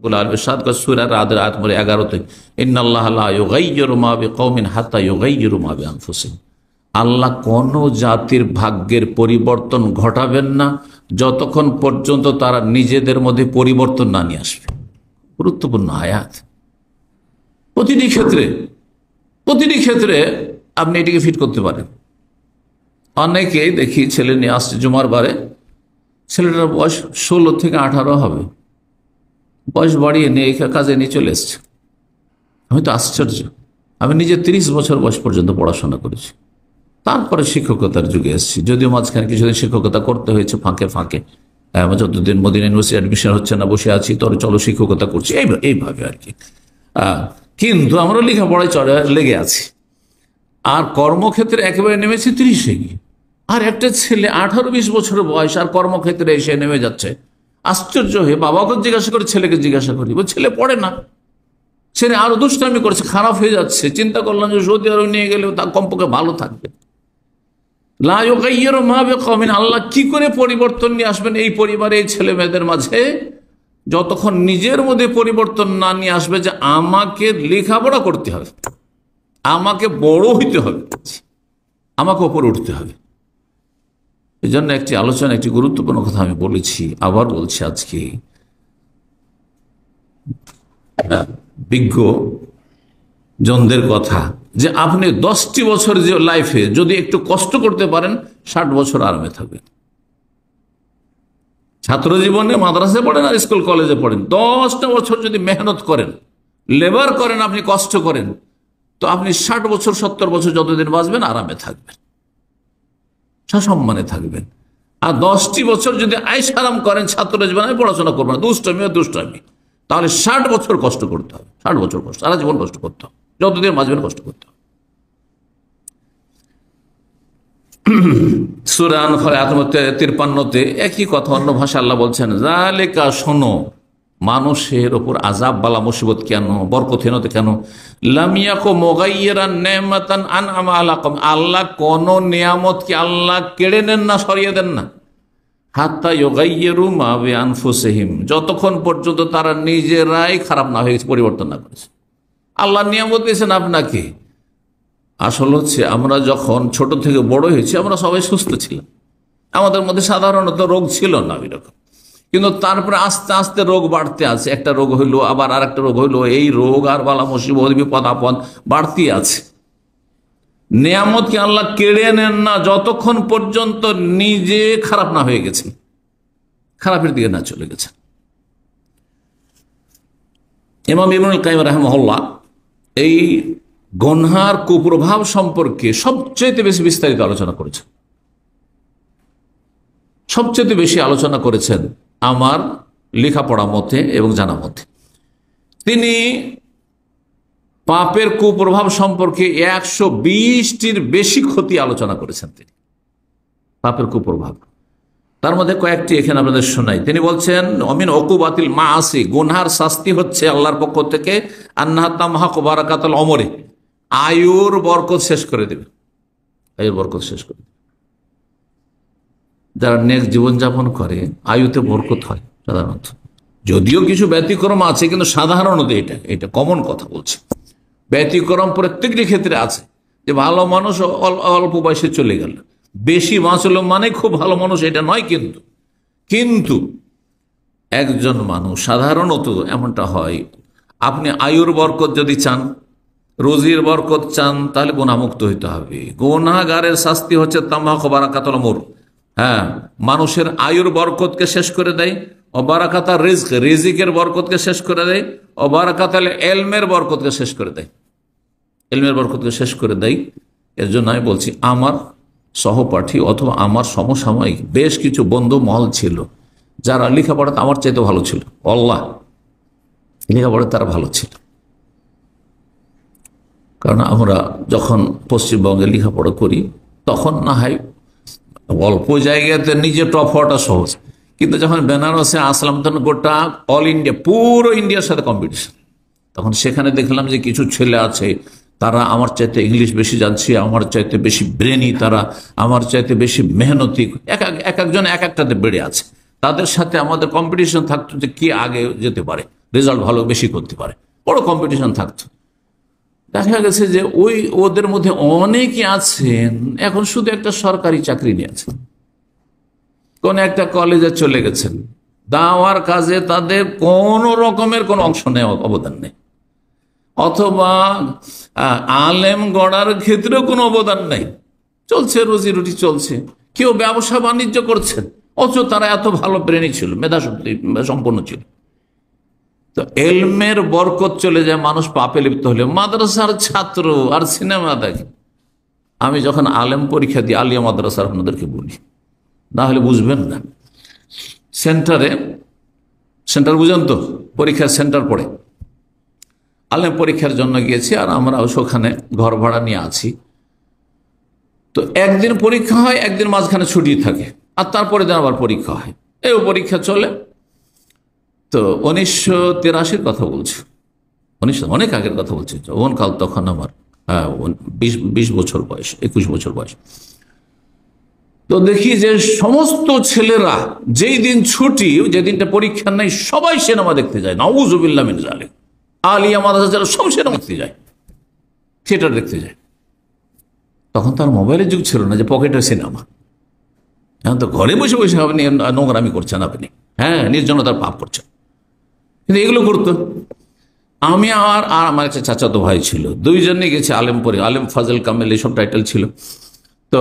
রব্বুল আলামিন ইরশাদ করেন সূরা রাদ আয়াত নম্বর 11-তে, ইন্নাল্লাহা লা ইউগাইয়িরু মা বিকওমিন হাত্তা ইউগাইয়িরু মা বিআনফুসিহিম। আল্লাহ কোন জাতির ভাগ্যের পরিবর্তন ঘটাবেন না যতক্ষণ পর্যন্ত তারা নিজেদের মধ্যে পরিবর্তন না নিয়ে আসবে। গুরুত্বপূর্ণ আয়াত। প্রতিটি ক্ষেত্রে আপনি এটিকে ফিট করতে পারেন। অনেকেই দেখি ছেলে নিয়ে আসছে জুমার বারে, ছেলেটার বয়স 16 থেকে 18 হবে, বয়স বাড়িয়ে নিয়ে কাজে নিয়ে চলে এসছে। আমি তো আশ্চর্য, আমি নিজে 30 বছর বয়স পর্যন্ত পড়াশোনা করেছি, তারপরে শিক্ষকতার যুগে এসেছি, যদিও মাঝখানে কিছুদিন শিক্ষকতা করতে হয়েছে ফাঁকে ফাঁকে, যতদিন মদিনা ইউনিভার্সিটি অ্যাডমিশন হচ্ছে না বসে আছি, তোর চলো শিক্ষকতা করছি, এইভাবে আর কি। কিন্তু আমরা লেখাপড়ায় লেগে আছি, আর কর্মক্ষেত্রে একেবারে নেমেছি 30-এ গিয়ে। আর একটা ছেলে 18-20 বছর বয়স আর কর্মক্ষেত্রে এসে নেমে যাচ্ছে। আশ্চর্য হয়ে বাবাকে জিজ্ঞাসা করি, ছেলেকে জিজ্ঞাসা করি, ছেলে পড়ে না, ছেলে আরো দুষ্টামি করছে, খারাপ হয়ে যাচ্ছে। চিন্তা করলাম যে সৌদি আরব নিয়ে গেলে তার কমপক্ষে ভালো থাকবে। লা ইউগাইয়িরু মা বিকওমিন, আল্লাহ কি করে পরিবর্তন নিয়ে আসবেন এই পরিবারে, এই ছেলে মেয়েদের মাঝে, যতক্ষণ নিজের মধ্যে পরিবর্তন না নিয়ে আসবে যে আমাকে লেখাপড়া করতে হবে, আমাকে বড় হইতে হবে, আমাকে ওপরে উঠতে হবে। এই জন্য একটি আলোচনা, একটি গুরুত্বপূর্ণ কথা আমি বলেছি, আবার বলছি আজকে, বিজ্ঞ জনদের কথা, যে আপনি 10টি বছর যে লাইফে যদি একটু কষ্ট করতে পারেন 60 বছর আরামে থাকবেন। ছাত্র জীবনে মাদ্রাসায় পড়েন আর স্কুল কলেজে পড়েন, 10টা বছর যদি মেহনত করেন, লেবার করেন, আপনি কষ্ট করেন, তো আপনি 60 বছর 70 বছর যতদিন বাঁচবেন আরামে থাকবেন, সসম্মানে থাকবেন। আর 10টি বছর যদি আইস আরাম করেন, ছাত্র জীবনে পড়াশোনা করবেন, দুষ্টামি, তাহলে 60 বছর কষ্ট করতে হবে, 60 বছর কষ্ট, সারা জীবন কষ্ট করতে হবে, যতদিন বাঁচবেন কষ্ট করতে হবে। সূরা আনফাল 53-তে একই কথা অন্য ভাষা আল্লাহ বলছেন, যালিকা, শোনো, মানুষের ওপর আযাব বালা মুসিবত কেন, বরকতহীনতা কেন, লাম ইয়াকু মুগায়্যিরান নি'মাতান আন'আমা আলাইকুম, আল্লাহ কোন নিয়ামতকে আল্লাহ কেড়ে নেন না, সরিয়ে দেন না, হাত্তা ইউগায়্যিরু মা বিআনফুসিহিম, যতক্ষণ পর্যন্ত তারা নিজেরাই খারাপ না হয়ে গেছে, পরিবর্তন না করেছে। আল্লাহ নিয়ামত দিয়েছেন আপনাকে। আসল হচ্ছে আমরা যখন ছোট থেকে বড় হয়েছি আমরা সবাই সুস্থ ছিলাম, আমাদের মধ্যে সাধারণত রোগ ছিল না এরকম, কিন্তু তারপরে আস্তে আস্তে রোগ বাড়তে আছে, একটা রোগ হইলো আবার আর একটা রোগ হইলো, এই রোগ আর বালা মুসিবত বিপদ আপদ বাড়তি আছে। নিয়ামতকে আল্লাহ কেড়ে নেন না যতক্ষণ পর্যন্ত নিজে খারাপ না হয়ে গেছে, খারাপের দিকে না চলে গেছে। ইমাম ইবনুল কাইয়িম রাহিমাহুল্লাহ এই গুনহার কুপ্রভাব সম্পর্কে সবচেয়ে বেশি বিস্তারিত আলোচনা করেছেন, সবচেয়ে বেশি আলোচনা করেছেন আমার লেখাপড়া মতে এবং জানা মতে। তিনি পাপের কুপ্রভাব সম্পর্কে 120টির বেশি ক্ষতি আলোচনা করেছেন। তিনি পাপের কুপ্রভাব, তার মধ্যে কয়েকটি এখানে আপনাদের শোনাই। তিনি বলছেন, অমিন উকুবাতিল মাআসি, গুনহার শাস্তি হচ্ছে আল্লাহর পক্ষ থেকে, আন্নাহা তামহাকু বারাকাতুল উমরি, আয়ুর বরকত শেষ করে দেবে, আয়ুর বরকত শেষ করে দেবে। যারা নেক জীবনযাপন করে আয়ুতে বরকত হয় সাধারণত, যদিও কিছু ব্যতিক্রম আছে, কিন্তু সাধারণত এটা কমন কথা বলছে। ব্যতিক্রম প্রত্যেকটি ক্ষেত্রে আছে, যে ভালো মানুষ অল্প বয়সে চলে গেল, বেশি বাঁচল মানে খুব ভালো মানুষ, এটা নয়। কিন্তু একজন মানুষ সাধারণত এমনটা হয়, আপনি আয়ুর বরকত যদি চান, রোজির বরকত চান, তাহলে গুনাহমুক্ত হইতে হবে। গুনাহগারের শাস্তি হচ্ছে তামহাকু বারাকাতুল উমর, হ্যাঁ, মানুষের আয়ুর বরকতকে শেষ করে দেয়, অবারাকাতা রিজক, রিজিকের বরকতকে শেষ করে দেয়, অবারাকাতাল ইলমের বরকতকে শেষ করে দেয়, ইলমের বরকতকে শেষ করে দেয়। এর জন্য আমি বলছি, আমার সহপাঠী অথবা আমার সমসাময়িক বেশ কিছু বন্ধু মহল ছিল যারা লেখাপড়াতে আমার চাইতে ভালো ছিল, আল্লাহ লেখাপড়াতে তারা ভালো ছিল। কারণ আমরা যখন পশ্চিমবঙ্গে লেখাপড়া করি তখন না হয় অল্প জায়গাতে নিজে টপ হওয়াটা সহজ, কিন্তু যখন বেনারসে আসলাম তখন গোটা অল ইন্ডিয়া, পুরো ইন্ডিয়ার সাথে কম্পিটিশন। তখন সেখানে দেখলাম যে কিছু ছেলে আছে, তারা আমার চাইতে ইংলিশ বেশি জানছে, আমার চাইতে বেশি ব্রেনি, তারা আমার চাইতে বেশি মেহনতি, এক একজন এক একটাতে বেড়ে আছে। তাদের সাথে আমাদের কম্পিটিশন থাকতো যে কি আগে যেতে পারে, রেজাল্ট ভালো বেশি করতে পারে, বড় কম্পিটিশন থাকতো। দেখা গেছে যে ওদের মধ্যে অনেকে আছেন এখন শুধু একটা সরকারি চাকরি নিয়েছেন, কোন একটা কলেজে চলে গেছেন, দাওয়ার কাজে তাদের কোন রকমের কোন অংশ নেই, অবদান নেই, অথবা আলেম গড়ার ক্ষেত্রেও কোনো অবদান নেই, চলছে রুজি রুটি চলছে, কেউ ব্যবসা বাণিজ্য করছেন, অথচ তারা এত ভালো ব্রেনই ছিল, মেধা শক্তি সম্পন্ন ছিল। তো এলমের বরকত চলে যায়, মানুষ পাপে লিপ্ত হলে। মাদ্রাসার ছাত্র আর সিনেমা দেখে। আমি যখন আলেম পরীক্ষা দিই, আলিয়া মাদ্রাসার আপনাদেরকে বলি, না হলে বুঝবেন না, সেন্টার বুঝেন তো, পরীক্ষার সেন্টার পড়ে, আলেম পরীক্ষার জন্য গিয়েছি, আর আমরা ওখানে ঘর ভাড়া নিয়ে আছি। তো একদিন পরীক্ষা হয়, একদিন মাঝখানে ছুটি থাকে, আর তারপরে দিন আবার পরীক্ষা হয়, এই পরীক্ষা চলে। তো 1983 কথা বলছি, অনেক আগের কথা বলছি, যখন কাল তখন আমার 20 বছর বয়স, 21 বছর বয়স। তো দেখি যে সমস্ত ছেলেরা যেই দিন ছুটি, যে দিনটা পরীক্ষা নেই, সবাই সিনেমা দেখতে যায়, নাউযুবিল্লাহ মিন যালিক। আলিয়া মাদ্রাসা যারা সব সিনেমা দেখতে যায়, থিয়েটার দেখতে যায়। তখন তার মোবাইলের যুগ ছিল না যে পকেটের সিনেমা, এখন তো ঘরে বসে বসে আপনি নোংরামি করছেন, আপনি হ্যাঁ নির্জনতার পাপ করছেন, কিন্তু এগুলো করতো। আমি আর আমার একটা চাচাতো ভাই ছিল, দুইজনে গেছি আলেম আলেম ফাজল কামেল এইসব টাইটেল ছিল। তো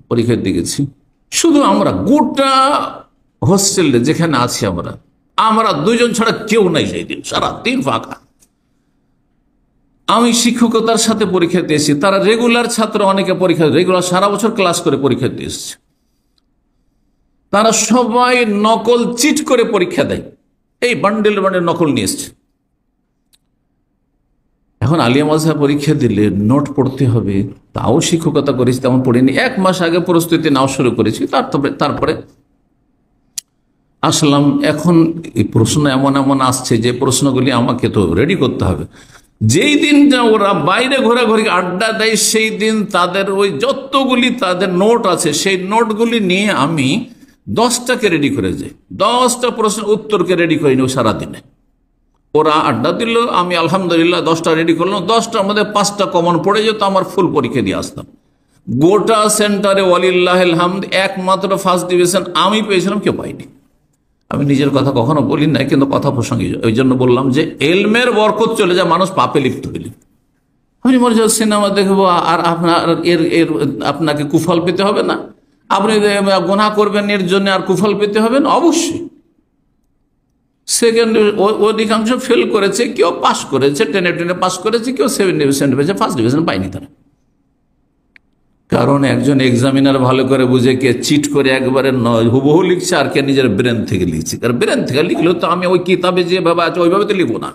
পরীক্ষা দিয়ে গেছি, শুধু আমরা গোটা হোস্টেলে যেখানে আছি আমরা দুইজন ছাড়া কেউ নাই, সেই দিন সারা দিন ফাঁকা। আমি শিক্ষকতার সাথে পরীক্ষা দিয়েছি, তারা রেগুলার ছাত্র, অনেকে পরীক্ষা রেগুলার সারা বছর ক্লাস করে পরীক্ষা দিয়েছে, তারা সবাই নকল চিট করে পরীক্ষা দেয়, এই বান্ডেল নকল নিয়ে এসছে। এখন আলিয়া মাদ্রাসা পরীক্ষা দিলে নোট পড়তে হবে, তাও শিক্ষকতা করেছি, তেমন পড়িনি, 1 মাস আগে প্রস্তুতি নাও শুরু করেছি, তারপরে আসলাম। এখন এই প্রশ্ন এমন এমন আসছে যে প্রশ্নগুলি আমাকে তো রেডি করতে হবে। যেই দিনটা ওরা বাইরে ঘোরাঘুরি আড্ডা দেয়, সেই দিন তাদের ওই যতগুলি তাদের নোট আছে, সেই নোটগুলি নিয়ে আমি 10টাকে রেডি করে যাই, 10টা প্রশ্ন উত্তরকে রেডি করে নিও সারাদিনে। ওরা আড্ডা দিল, আমি আলহামদুলিল্লাহ 10টা রেডি করলাম, 10টার মধ্যে 5টা কমন পড়ে যেত, আমার ফুল পরীক্ষা দিয়ে আসতাম। গোটা সেন্টারে ওয়ালিল্লাহিল হামদ একমাত্র ফার্স্ট ডিভিশন আমি পেয়েছিলাম, কেউ পাইনি। আমি নিজের কথা কখনো বলি নাই, কিন্তু কথা প্রসঙ্গে ওই জন্য বললাম যে এলমের বরকত চলে যায়, মানুষ পাপে লিপ্ত হইলে। আমি মনে হচ্ছে সিনেমা দেখবো আর আপনাকে কুফল পেতে হবে না, আপনি গুনাহ করবেন এর জন্য আর কুফল পেতে হবে না, অবশ্যই। সেকেন্ড অধিকাংশ ফেল করেছে, কেউ পাস করেছে, টেনে পাস করেছে, কেউ 7 ডিভিশন পেয়েছে, ফার্স্ট ডিভিশন পায়নি তারা। কারণ একজন এক্সামিনার ভালো করে বুঝে কে চিট করে একবারে হুবহু লিখছে, আর কে নিজের ব্রেন থেকে লিখছে। কারণ ব্রেন থেকে লিখলেও তো আমি ওই কিতাবে যেভাবে আছে ওইভাবে তো লিখবো না।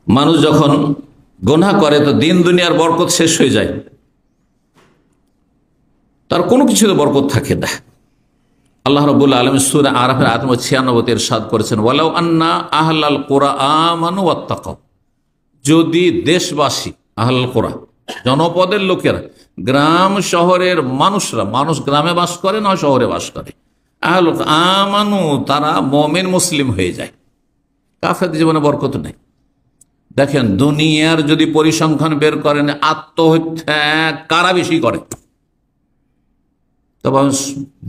মানুষ যখন গুনাহ করে তো দিন দুনিয়ার বরকত শেষ হয়ে যায়, তার কোনো কিছুতে বরকত থাকে না। আল্লাহ রাব্বুল আলামিন সূরা আরাফের আয়াত 96 ইরশাদ করেছেন, ওয়ালাউ আন্না আহলাল কুরা আমানু ওয়াত্তাকাউ, যদি দেশবাসী, আহলাল কুরা জনপদের লোকেরা, গ্রাম শহরের মানুষরা, মানুষ গ্রামে বাস করে না শহরে বাস করে, আহল আমানু তারা মুমিন মুসলিম হয়ে যায়, কাফেরদের জীবনে বরকত নেই। দেখেন দুনিয়ার যদি পরিসংখ্যান বের করেন, আত্মহত্যা কারা বেশি করে, তবে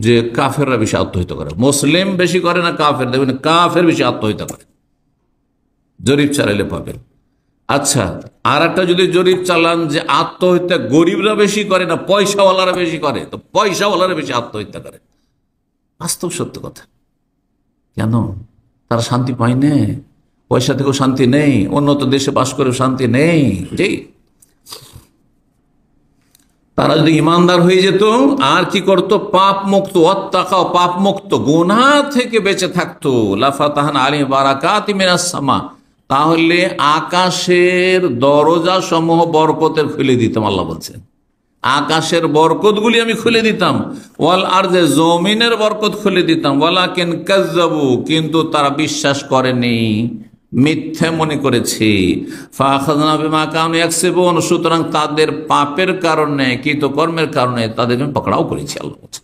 যে কাফেররা বেশি আত্মহত্যা করে, মুসলিম বেশি করে না কাফের, দেখবেন কাফের বেশি আত্মহত্যা করে, জরিপ চালাইলে পাবেন। আচ্ছা, আর একটা যদি জরিপ চালান যে আত্মহত্যা গরিবরা বেশি করে না পয়সাওয়ালারা বেশি করে, তো পয়সাওয়ালারা বেশি আত্মহত্যা করে। বাস্তব সত্য কথা। কেন? তারা শান্তি পায় না, পয়সা থেকেও শান্তি নেই, উন্নত দেশে বাস করেও শান্তি নেই। জি, তারা যদি ইমানদার হয়ে যেত আর কি করত, পাপ মুক্ত, ওয়াত্তাকাও পাপ মুক্ত, গুনাহ থেকে বেঁচে থাকতো, লাফাতাহানা আলাইহিম বারাকাতিম মিনাস সামা, তাহলে আকাশের দরজা সমূহ বরকতের খুলে দিতাম। আল্লাহ বলছেন আকাশের বরকতগুলি আমি খুলে দিতাম, ওয়াল আরদে জমিনের বরকত খুলে দিতাম, ওয়ালাকিন কাজ্জাবু কিন্তু তারা বিশ্বাস করেনি, মিথ্যে মনে করেছি। ফাখাযনা বিমা কানু ইয়াকসিবুন, সুতরাং তাদের পাপের কারণে, কৃতকর্মের কারণে তাদেরকে পাকড়াও করেছি। আল্লাহ বলছেন